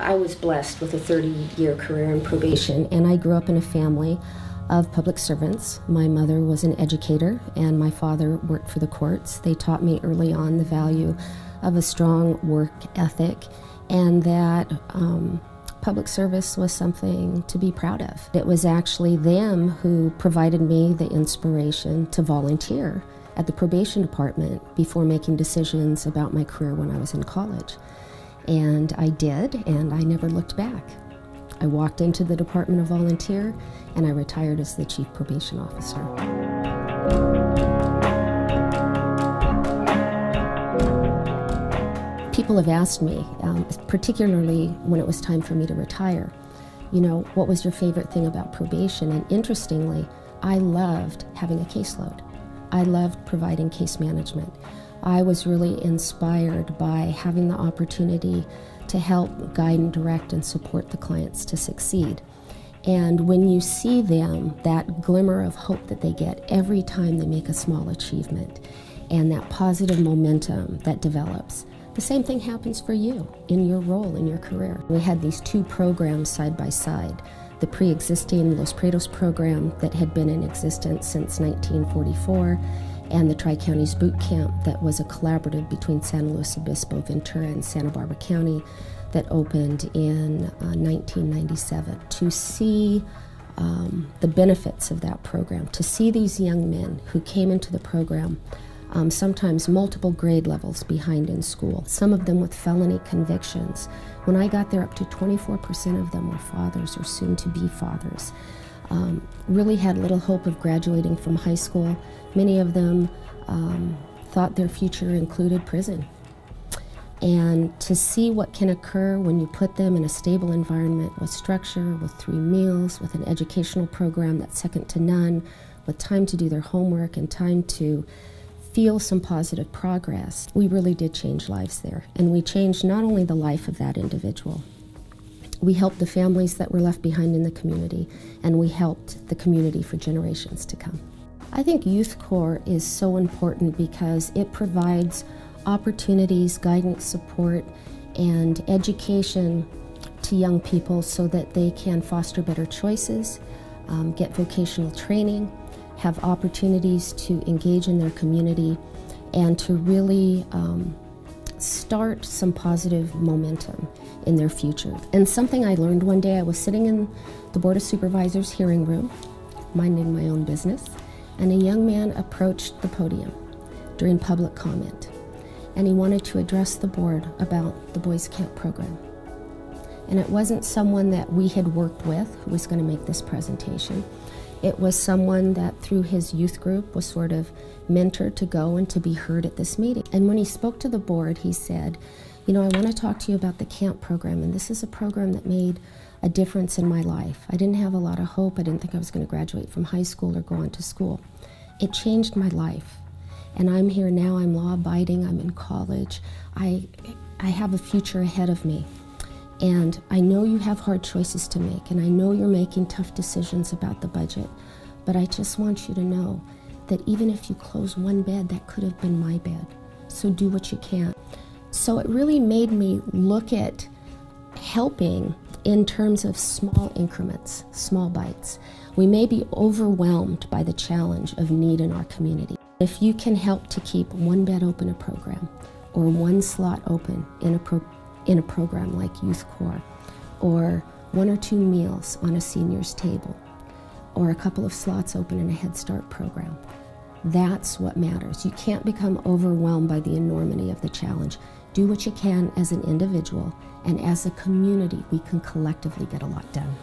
I was blessed with a 30-year career in probation, and I grew up in a family of public servants. My mother was an educator, and my father worked for the courts. They taught me early on the value of a strong work ethic, and that public service was something to be proud of. It was actually them who provided me the inspiration to volunteer at the probation department before making decisions about my career when I was in college. And I did, and I never looked back. I walked into the Department of Volunteer, and I retired as the Chief Probation Officer. People have asked me, particularly when it was time for me to retire, what was your favorite thing about probation? And interestingly, I loved having a caseload. I loved providing case management. I was really inspired by having the opportunity to help guide and direct and support the clients to succeed. And when you see them, that glimmer of hope that they get every time they make a small achievement, and that positive momentum that develops, the same thing happens for you in your role, in your career. We had these two programs side by side. The pre-existing Los Prados program that had been in existence since 1944, and the Tri-Counties Boot Camp that was a collaborative between San Luis Obispo, Ventura, and Santa Barbara County that opened in 1997. To see the benefits of that program, to see these young men who came into the program sometimes multiple grade levels behind in school, some of them with felony convictions. When I got there, up to 24% of them were fathers or soon-to-be fathers. Really had little hope of graduating from high school. Many of them thought their future included prison. And to see what can occur when you put them in a stable environment with structure, with 3 meals, with an educational program that's second to none, with time to do their homework and time to feel some positive progress, we really did change lives there. And we changed not only the life of that individual, we helped the families that were left behind in the community, and we helped the community for generations to come. I think Youth Corps is so important because it provides opportunities, guidance, support, and education to young people so that they can foster better choices, get vocational training, have opportunities to engage in their community, and to really start some positive momentum in their future. And something I learned one day, I was sitting in the Board of Supervisors hearing room, minding my own business, and a young man approached the podium during public comment, and he wanted to address the board about the Boys Camp program. And it wasn't someone that we had worked with who was going to make this presentation. It was someone that through his youth group was sort of mentored to go and to be heard at this meeting. And when he spoke to the board, he said, I want to talk to you about the camp program, and this is a program that made a difference in my life. I didn't have a lot of hope. I didn't think I was going to graduate from high school or go on to school. It changed my life. And I'm here now, I'm law-abiding, I'm in college. I have a future ahead of me. And I know you have hard choices to make, and I know you're making tough decisions about the budget, but I just want you to know that even if you close one bed, that could have been my bed. So do what you can. So it really made me look at helping in terms of small increments, small bites. We may be overwhelmed by the challenge of need in our community. If you can help to keep one bed open a program, or one slot open in a program like Youth Corps, or 1 or 2 meals on a senior's table, or a couple of slots open in a Head Start program, that's what matters. You can't become overwhelmed by the enormity of the challenge. Do what you can as an individual, and as a community, we can collectively get a lot done.